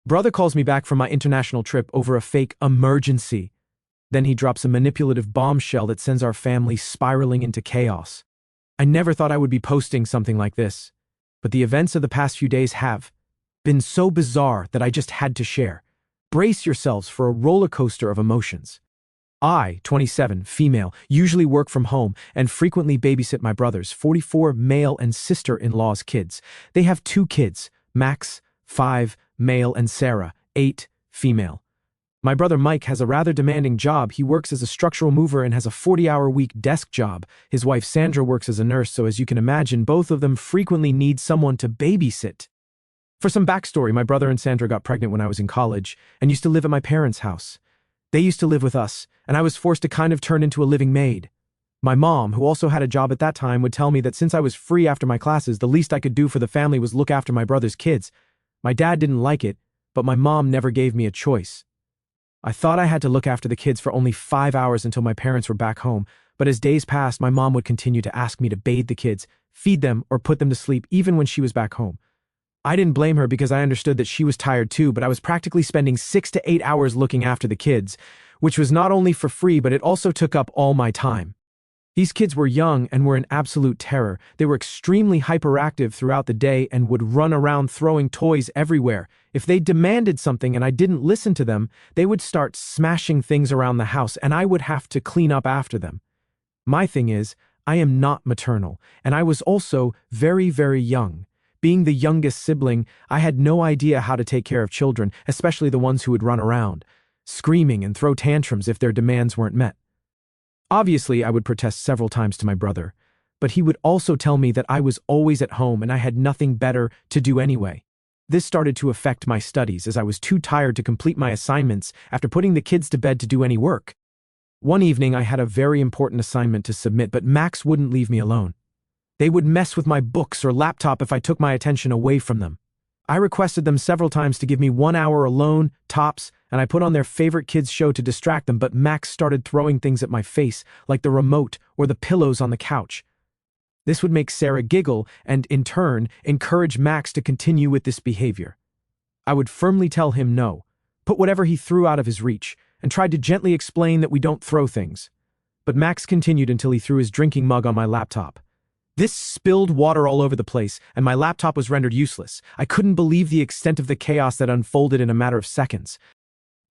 Brother calls me back from my international trip over a fake emergency. Then he drops a manipulative bombshell that sends our family spiraling into chaos. I never thought I would be posting something like this, but the events of the past few days have been so bizarre that I just had to share. Brace yourselves for a roller coaster of emotions. I, 27, female, usually work from home and frequently babysit my brothers, 44, male, and sister-in-law's kids. They have 2 kids, Max, 5, male, and Sarah, 8, female. My brother Mike has a rather demanding job. He works as a structural mover and has a 40-hour-week desk job. His wife Sandra works as a nurse, so as you can imagine, both of them frequently need someone to babysit. For some backstory, my brother and Sandra got pregnant when I was in college and used to live at my parents' house. They used to live with us, and I was forced to kind of turn into a living maid. My mom, who also had a job at that time, would tell me that since I was free after my classes, the least I could do for the family was look after my brother's kids. My dad didn't like it, but my mom never gave me a choice. I thought I had to look after the kids for only 5 hours until my parents were back home, but as days passed, my mom would continue to ask me to bathe the kids, feed them, or put them to sleep even when she was back home. I didn't blame her because I understood that she was tired too, but I was practically spending 6 to 8 hours looking after the kids, which was not only for free, but it also took up all my time. These kids were young and were in absolute terror. They were extremely hyperactive throughout the day and would run around throwing toys everywhere. If they demanded something and I didn't listen to them, they would start smashing things around the house and I would have to clean up after them. My thing is, I am not maternal, and I was also very, very young. Being the youngest sibling, I had no idea how to take care of children, especially the ones who would run around, screaming and throw tantrums if their demands weren't met. Obviously, I would protest several times to my brother, but he would also tell me that I was always at home and I had nothing better to do anyway. This started to affect my studies as I was too tired to complete my assignments after putting the kids to bed to do any work. One evening, I had a very important assignment to submit, but Max wouldn't leave me alone. They would mess with my books or laptop if I took my attention away from them. I requested them several times to give me 1 hour alone, tops, and I put on their favorite kids' show to distract them, but Max started throwing things at my face, like the remote or the pillows on the couch. This would make Sarah giggle and, in turn, encourage Max to continue with this behavior. I would firmly tell him no, put whatever he threw out of his reach, and tried to gently explain that we don't throw things. But Max continued until he threw his drinking mug on my laptop. This spilled water all over the place, and my laptop was rendered useless. I couldn't believe the extent of the chaos that unfolded in a matter of seconds.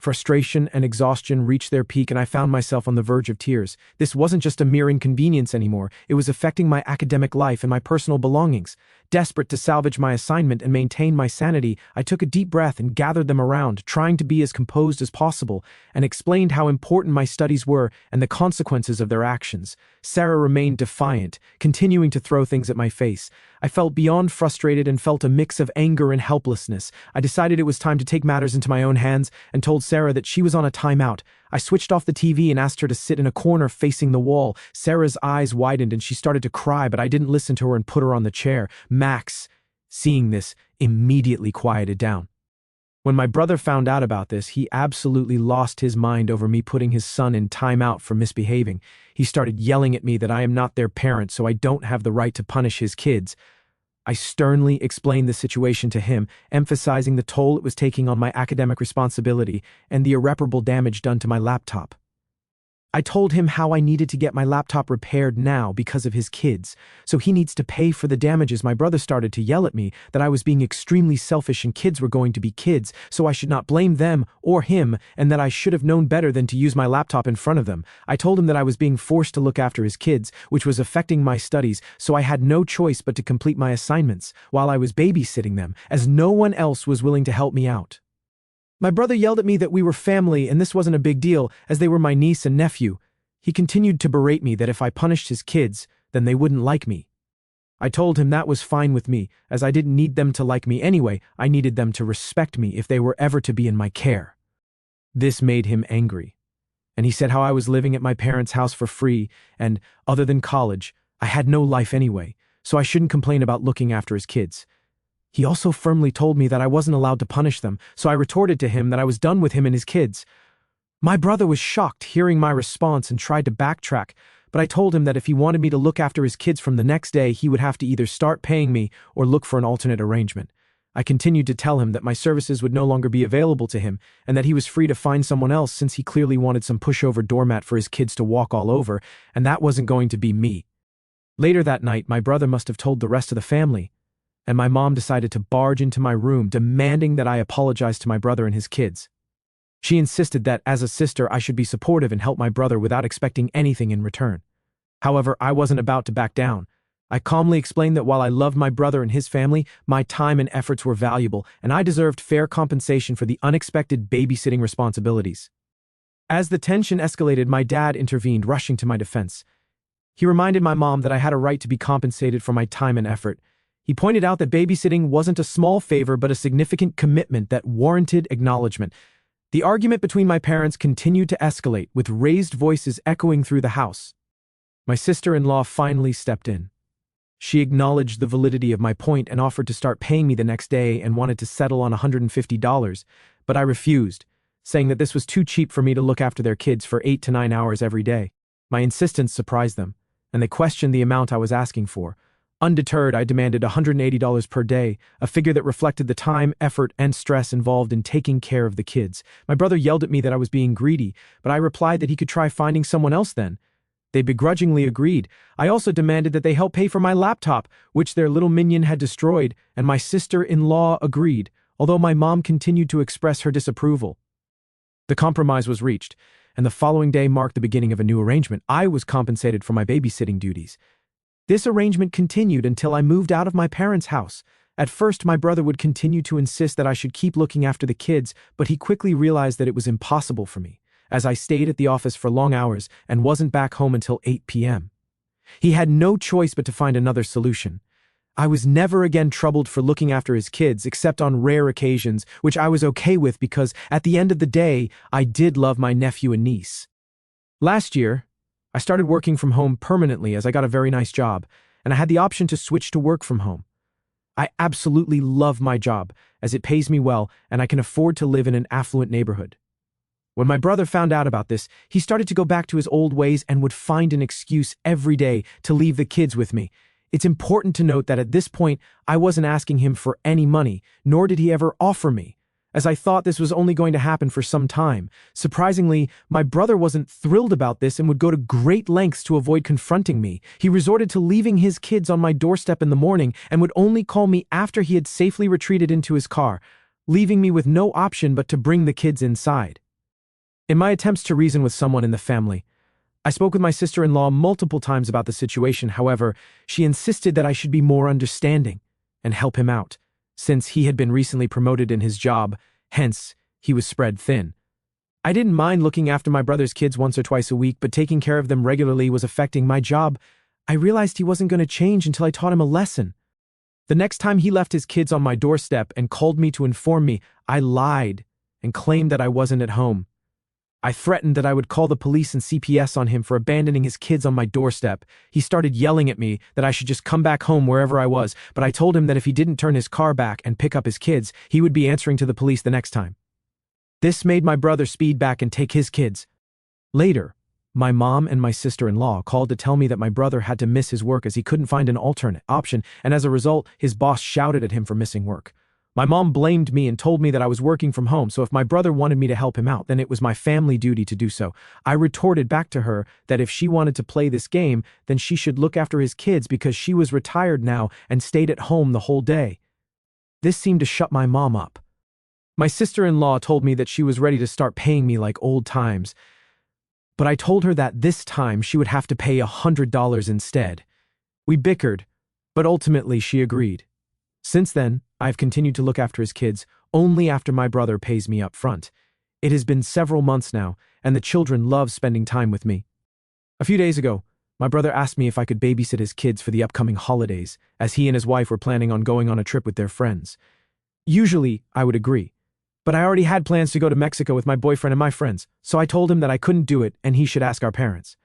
Frustration and exhaustion reached their peak, and I found myself on the verge of tears. This wasn't just a mere inconvenience anymore. It was affecting my academic life and my personal belongings. Desperate to salvage my assignment and maintain my sanity, I took a deep breath and gathered them around, trying to be as composed as possible, and explained how important my studies were and the consequences of their actions. Sarah remained defiant, continuing to throw things at my face. I felt beyond frustrated and felt a mix of anger and helplessness. I decided it was time to take matters into my own hands and told Sarah that she was on a timeout. I switched off the TV and asked her to sit in a corner facing the wall. Sarah's eyes widened and she started to cry, but I didn't listen to her and put her on the chair. Max, seeing this, immediately quieted down. When my brother found out about this, he absolutely lost his mind over me putting his son in timeout for misbehaving. He started yelling at me that I am not their parent, so I don't have the right to punish his kids. I sternly explained the situation to him, emphasizing the toll it was taking on my academic responsibility and the irreparable damage done to my laptop. I told him how I needed to get my laptop repaired now because of his kids, so he needs to pay for the damages. My brother started to yell at me that I was being extremely selfish and kids were going to be kids, so I should not blame them or him, and that I should have known better than to use my laptop in front of them. I told him that I was being forced to look after his kids, which was affecting my studies, so I had no choice but to complete my assignments while I was babysitting them, as no one else was willing to help me out. My brother yelled at me that we were family and this wasn't a big deal, as they were my niece and nephew. He continued to berate me that if I punished his kids, then they wouldn't like me. I told him that was fine with me, as I didn't need them to like me anyway. I needed them to respect me if they were ever to be in my care. This made him angry, and he said how I was living at my parents' house for free, and, other than college, I had no life anyway, so I shouldn't complain about looking after his kids. He also firmly told me that I wasn't allowed to punish them, so I retorted to him that I was done with him and his kids. My brother was shocked hearing my response and tried to backtrack, but I told him that if he wanted me to look after his kids from the next day, he would have to either start paying me or look for an alternate arrangement. I continued to tell him that my services would no longer be available to him and that he was free to find someone else since he clearly wanted some pushover doormat for his kids to walk all over, and that wasn't going to be me. Later that night, my brother must have told the rest of the family, and my mom decided to barge into my room demanding that I apologize to my brother and his kids. She insisted that, as a sister, I should be supportive and help my brother without expecting anything in return. However, I wasn't about to back down. I calmly explained that while I loved my brother and his family, my time and efforts were valuable, and I deserved fair compensation for the unexpected babysitting responsibilities. As the tension escalated, my dad intervened, rushing to my defense. He reminded my mom that I had a right to be compensated for my time and effort. He pointed out that babysitting wasn't a small favor but a significant commitment that warranted acknowledgement. The argument between my parents continued to escalate, with raised voices echoing through the house. My sister-in-law finally stepped in. She acknowledged the validity of my point and offered to start paying me the next day and wanted to settle on $150, but I refused, saying that this was too cheap for me to look after their kids for 8 to 9 hours every day. My insistence surprised them, and they questioned the amount I was asking for. Undeterred, I demanded $180 per day, a figure that reflected the time, effort, and stress involved in taking care of the kids. My brother yelled at me that I was being greedy, but I replied that he could try finding someone else then. They begrudgingly agreed. I also demanded that they help pay for my laptop, which their little minion had destroyed, and my sister-in-law agreed, although my mom continued to express her disapproval. The compromise was reached, and the following day marked the beginning of a new arrangement. I was compensated for my babysitting duties. This arrangement continued until I moved out of my parents' house. At first, my brother would continue to insist that I should keep looking after the kids, but he quickly realized that it was impossible for me, as I stayed at the office for long hours and wasn't back home until 8 p.m. He had no choice but to find another solution. I was never again troubled for looking after his kids, except on rare occasions, which I was okay with because, at the end of the day, I did love my nephew and niece. Last year, I started working from home permanently as I got a very nice job, and I had the option to switch to work from home. I absolutely love my job, as it pays me well and I can afford to live in an affluent neighborhood. When my brother found out about this, he started to go back to his old ways and would find an excuse every day to leave the kids with me. It's important to note that at this point, I wasn't asking him for any money, nor did he ever offer me, as I thought this was only going to happen for some time. Surprisingly, my brother wasn't thrilled about this and would go to great lengths to avoid confronting me. He resorted to leaving his kids on my doorstep in the morning and would only call me after he had safely retreated into his car, leaving me with no option but to bring the kids inside. In my attempts to reason with someone in the family, I spoke with my sister-in-law multiple times about the situation. However, she insisted that I should be more understanding and help him out, since he had been recently promoted in his job, hence, he was spread thin. I didn't mind looking after my brother's kids once or twice a week, but taking care of them regularly was affecting my job. I realized he wasn't going to change until I taught him a lesson. The next time he left his kids on my doorstep and called me to inform me, I lied and claimed that I wasn't at home. I threatened that I would call the police and CPS on him for abandoning his kids on my doorstep. He started yelling at me that I should just come back home wherever I was, but I told him that if he didn't turn his car back and pick up his kids, he would be answering to the police the next time. This made my brother speed back and take his kids. Later, my mom and my sister-in-law called to tell me that my brother had to miss his work as he couldn't find an alternate option, and as a result, his boss shouted at him for missing work. My mom blamed me and told me that I was working from home, so if my brother wanted me to help him out, then it was my family duty to do so. I retorted back to her that if she wanted to play this game, then she should look after his kids because she was retired now and stayed at home the whole day. This seemed to shut my mom up. My sister-in-law told me that she was ready to start paying me like old times, but I told her that this time she would have to pay $100 instead. We bickered, but ultimately she agreed. Since then, I've continued to look after his kids only after my brother pays me up front. It has been several months now, and the children love spending time with me. A few days ago, my brother asked me if I could babysit his kids for the upcoming holidays, as he and his wife were planning on going on a trip with their friends. Usually, I would agree, but I already had plans to go to Mexico with my boyfriend and my friends, so I told him that I couldn't do it and he should ask our parents.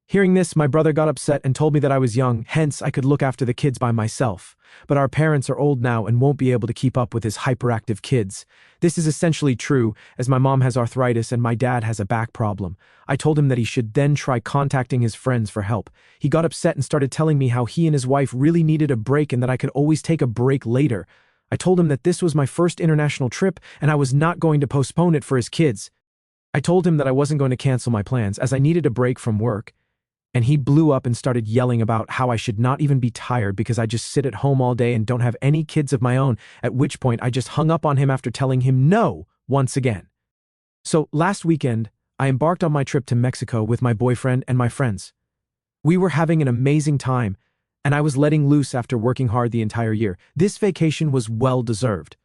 Hearing this, my brother got upset and told me that I was young, hence I could look after the kids by myself. But our parents are old now and won't be able to keep up with his hyperactive kids. This is essentially true, as my mom has arthritis and my dad has a back problem. I told him that he should then try contacting his friends for help. He got upset and started telling me how he and his wife really needed a break and that I could always take a break later. I told him that this was my first international trip and I was not going to postpone it for his kids. I told him that I wasn't going to cancel my plans as I needed a break from work, and he blew up and started yelling about how I should not even be tired because I just sit at home all day and don't have any kids of my own, at which point I just hung up on him after telling him no once again. So last weekend, I embarked on my trip to Mexico with my boyfriend and my friends. We were having an amazing time, and I was letting loose after working hard the entire year. This vacation was well-deserved.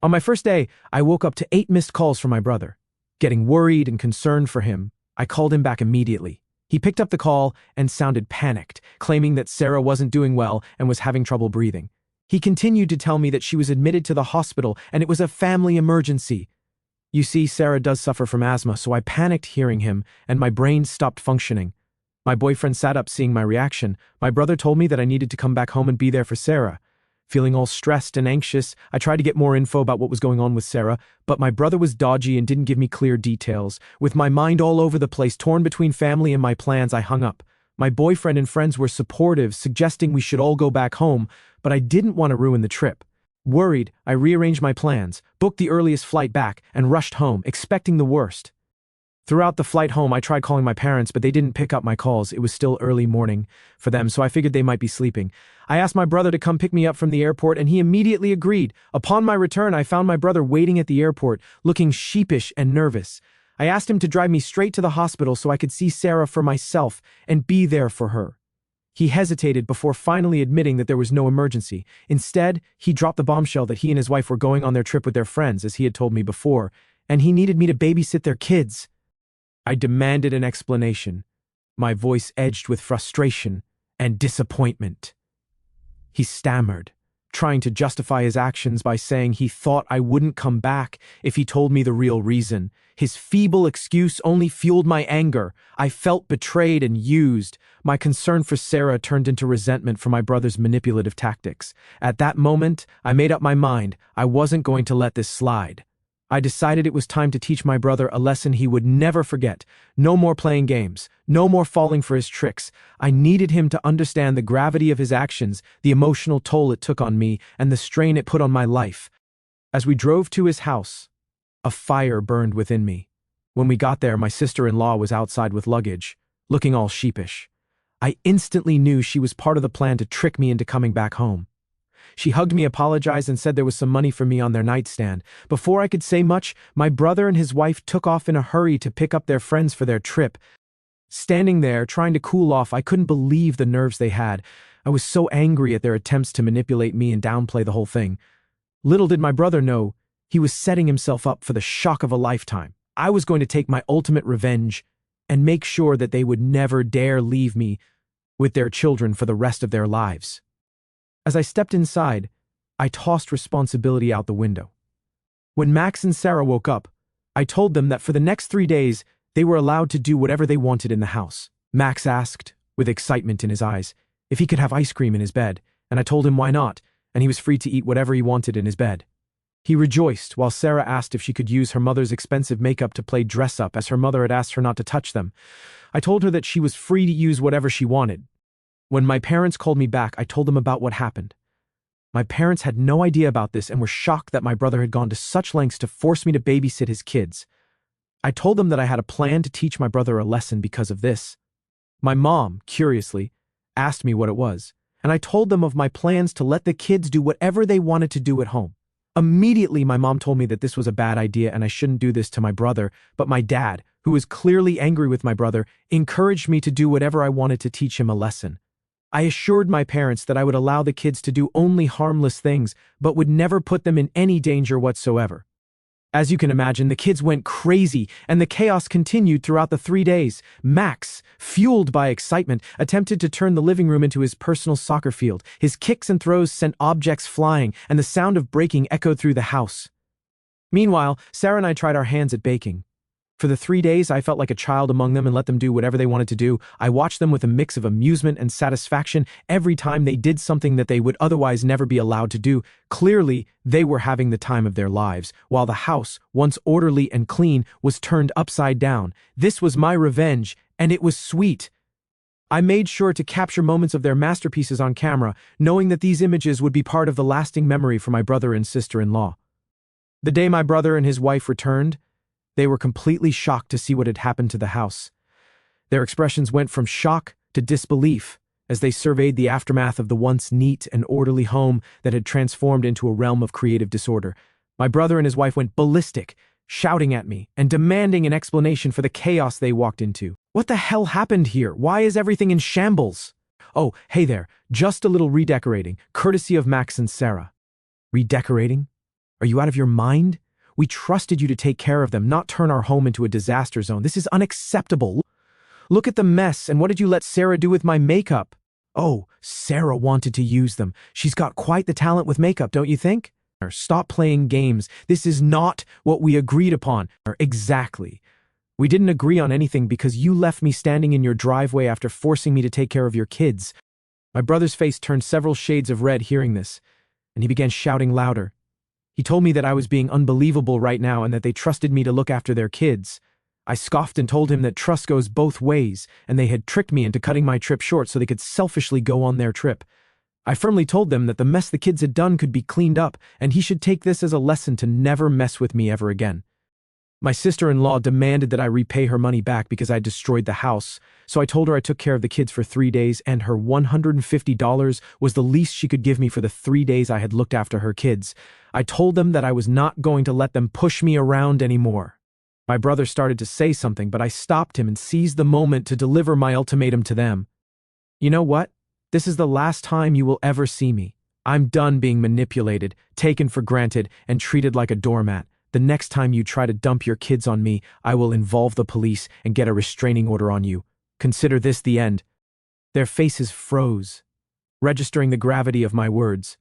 On my first day, I woke up to 8 missed calls from my brother. Getting worried and concerned for him, I called him back immediately. He picked up the call and sounded panicked, claiming that Sarah wasn't doing well and was having trouble breathing. He continued to tell me that she was admitted to the hospital and it was a family emergency. You see, Sarah does suffer from asthma, so I panicked hearing him and my brain stopped functioning. My boyfriend sat up seeing my reaction. My brother told me that I needed to come back home and be there for Sarah. Feeling all stressed and anxious, I tried to get more info about what was going on with Sarah, but my brother was dodgy and didn't give me clear details. With my mind all over the place, torn between family and my plans, I hung up. My boyfriend and friends were supportive, suggesting we should all go back home, but I didn't want to ruin the trip. Worried, I rearranged my plans, booked the earliest flight back, and rushed home, expecting the worst. Throughout the flight home, I tried calling my parents, but they didn't pick up my calls. It was still early morning for them, so I figured they might be sleeping. I asked my brother to come pick me up from the airport, and he immediately agreed. Upon my return, I found my brother waiting at the airport, looking sheepish and nervous. I asked him to drive me straight to the hospital so I could see Sarah for myself and be there for her. He hesitated before finally admitting that there was no emergency. Instead, he dropped the bombshell that he and his wife were going on their trip with their friends, as he had told me before, and he needed me to babysit their kids. I demanded an explanation, my voice edged with frustration and disappointment. He stammered, trying to justify his actions by saying he thought I wouldn't come back if he told me the real reason. His feeble excuse only fueled my anger. I felt betrayed and used. My concern for Sarah turned into resentment for my brother's manipulative tactics. At that moment, I made up my mind. I wasn't going to let this slide. I decided it was time to teach my brother a lesson he would never forget. No more playing games. No more falling for his tricks. I needed him to understand the gravity of his actions, the emotional toll it took on me, and the strain it put on my life. As we drove to his house, a fire burned within me. When we got there, my sister-in-law was outside with luggage, looking all sheepish. I instantly knew she was part of the plan to trick me into coming back home. She hugged me, apologized, and said there was some money for me on their nightstand. Before I could say much, my brother and his wife took off in a hurry to pick up their friends for their trip. Standing there, trying to cool off, I couldn't believe the nerves they had. I was so angry at their attempts to manipulate me and downplay the whole thing. Little did my brother know, he was setting himself up for the shock of a lifetime. I was going to take my ultimate revenge and make sure that they would never dare leave me with their children for the rest of their lives. As I stepped inside, I tossed responsibility out the window. When Max and Sarah woke up, I told them that for the next 3 days, they were allowed to do whatever they wanted in the house. Max asked, with excitement in his eyes, if he could have ice cream in his bed, and I told him why not, and he was free to eat whatever he wanted in his bed. He rejoiced while Sarah asked if she could use her mother's expensive makeup to play dress-up, as her mother had asked her not to touch them. I told her that she was free to use whatever she wanted. When my parents called me back, I told them about what happened. My parents had no idea about this and were shocked that my brother had gone to such lengths to force me to babysit his kids. I told them that I had a plan to teach my brother a lesson because of this. My mom, curiously, asked me what it was, and I told them of my plans to let the kids do whatever they wanted to do at home. Immediately, my mom told me that this was a bad idea and I shouldn't do this to my brother, but my dad, who was clearly angry with my brother, encouraged me to do whatever I wanted to teach him a lesson. I assured my parents that I would allow the kids to do only harmless things, but would never put them in any danger whatsoever. As you can imagine, the kids went crazy, and the chaos continued throughout the 3 days. Max, fueled by excitement, attempted to turn the living room into his personal soccer field. His kicks and throws sent objects flying, and the sound of breaking echoed through the house. Meanwhile, Sarah and I tried our hands at baking. For the 3 days, I felt like a child among them and let them do whatever they wanted to do. I watched them with a mix of amusement and satisfaction every time they did something that they would otherwise never be allowed to do. Clearly, they were having the time of their lives, while the house, once orderly and clean, was turned upside down. This was my revenge, and it was sweet. I made sure to capture moments of their masterpieces on camera, knowing that these images would be part of the lasting memory for my brother and sister-in-law. The day my brother and his wife returned, they were completely shocked to see what had happened to the house. Their expressions went from shock to disbelief as they surveyed the aftermath of the once neat and orderly home that had transformed into a realm of creative disorder. My brother and his wife went ballistic, shouting at me and demanding an explanation for the chaos they walked into. What the hell happened here? Why is everything in shambles? Oh, hey there, just a little redecorating, courtesy of Max and Sarah. Redecorating? Are you out of your mind? We trusted you to take care of them, not turn our home into a disaster zone. This is unacceptable. Look at the mess, and what did you let Sarah do with my makeup? Oh, Sarah wanted to use them. She's got quite the talent with makeup, don't you think? Stop playing games. This is not what we agreed upon. Exactly. We didn't agree on anything because you left me standing in your driveway after forcing me to take care of your kids. My brother's face turned several shades of red hearing this, and he began shouting louder. He told me that I was being unbelievable right now and that they trusted me to look after their kids. I scoffed and told him that trust goes both ways, and they had tricked me into cutting my trip short so they could selfishly go on their trip. I firmly told them that the mess the kids had done could be cleaned up, and he should take this as a lesson to never mess with me ever again. My sister-in-law demanded that I repay her money back because I destroyed the house, so I told her I took care of the kids for 3 days and her $150 was the least she could give me for the 3 days I had looked after her kids. I told them that I was not going to let them push me around anymore. My brother started to say something, but I stopped him and seized the moment to deliver my ultimatum to them. You know what? This is the last time you will ever see me. I'm done being manipulated, taken for granted, and treated like a doormat. The next time you try to dump your kids on me, I will involve the police and get a restraining order on you. Consider this the end. Their faces froze, registering the gravity of my words.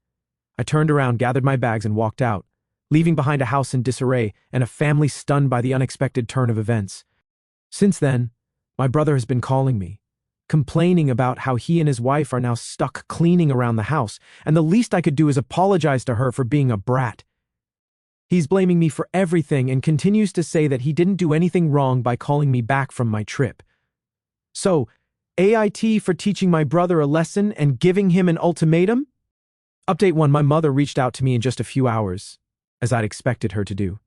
I turned around, gathered my bags, and walked out, leaving behind a house in disarray and a family stunned by the unexpected turn of events. Since then, my brother has been calling me, complaining about how he and his wife are now stuck cleaning around the house, and the least I could do is apologize to her for being a brat. He's blaming me for everything and continues to say that he didn't do anything wrong by calling me back from my trip. So, AIT for teaching my brother a lesson and giving him an ultimatum? Update 1. My mother reached out to me in just a few hours, as I'd expected her to do.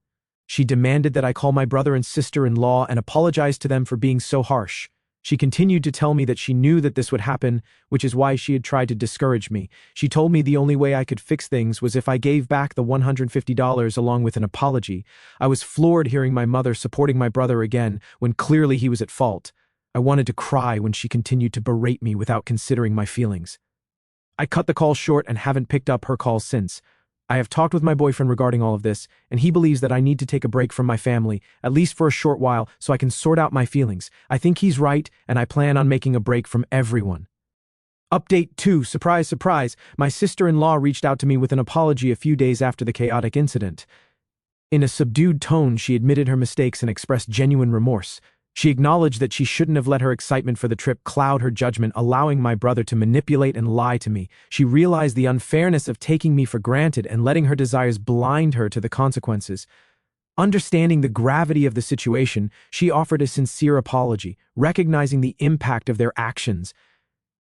She demanded that I call my brother and sister-in-law and apologize to them for being so harsh. She continued to tell me that she knew that this would happen, which is why she had tried to discourage me. She told me the only way I could fix things was if I gave back the $150 along with an apology. I was floored hearing my mother supporting my brother again when clearly he was at fault. I wanted to cry when she continued to berate me without considering my feelings. I cut the call short and haven't picked up her calls since. I have talked with my boyfriend regarding all of this, and he believes that I need to take a break from my family, at least for a short while, so I can sort out my feelings. I think he's right, and I plan on making a break from everyone. Update 2. Surprise, surprise. My sister-in-law reached out to me with an apology a few days after the chaotic incident. In a subdued tone, she admitted her mistakes and expressed genuine remorse. She acknowledged that she shouldn't have let her excitement for the trip cloud her judgment, allowing my brother to manipulate and lie to me. She realized the unfairness of taking me for granted and letting her desires blind her to the consequences. Understanding the gravity of the situation, she offered a sincere apology, recognizing the impact of their actions.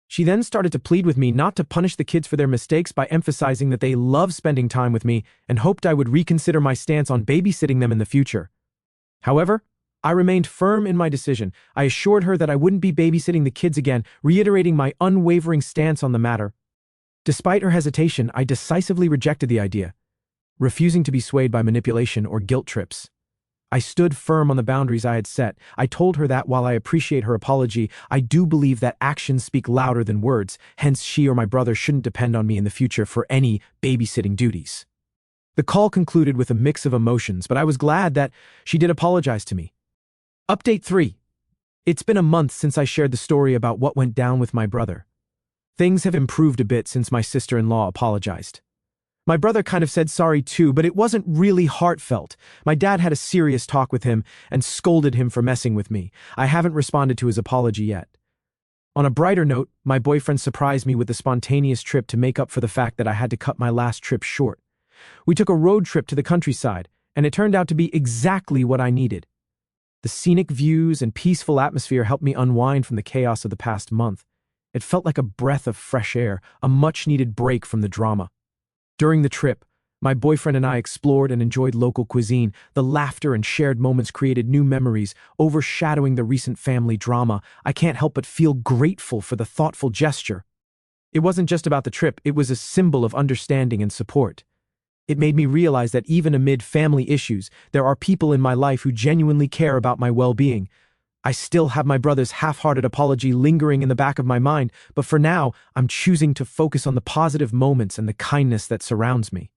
She then started to plead with me not to punish the kids for their mistakes by emphasizing that they love spending time with me and hoped I would reconsider my stance on babysitting them in the future. However, I remained firm in my decision. I assured her that I wouldn't be babysitting the kids again, reiterating my unwavering stance on the matter. Despite her hesitation, I decisively rejected the idea, refusing to be swayed by manipulation or guilt trips. I stood firm on the boundaries I had set. I told her that while I appreciate her apology, I do believe that actions speak louder than words, hence she or my brother shouldn't depend on me in the future for any babysitting duties. The call concluded with a mix of emotions, but I was glad that she did apologize to me. Update 3. It's been a month since I shared the story about what went down with my brother. Things have improved a bit since my sister-in-law apologized. My brother kind of said sorry too, but it wasn't really heartfelt. My dad had a serious talk with him and scolded him for messing with me. I haven't responded to his apology yet. On a brighter note, my boyfriend surprised me with a spontaneous trip to make up for the fact that I had to cut my last trip short. We took a road trip to the countryside, and it turned out to be exactly what I needed. The scenic views and peaceful atmosphere helped me unwind from the chaos of the past month. It felt like a breath of fresh air, a much-needed break from the drama. During the trip, my boyfriend and I explored and enjoyed local cuisine. The laughter and shared moments created new memories, overshadowing the recent family drama. I can't help but feel grateful for the thoughtful gesture. It wasn't just about the trip, it was a symbol of understanding and support. It made me realize that even amid family issues, there are people in my life who genuinely care about my well-being. I still have my brother's half-hearted apology lingering in the back of my mind, but for now, I'm choosing to focus on the positive moments and the kindness that surrounds me.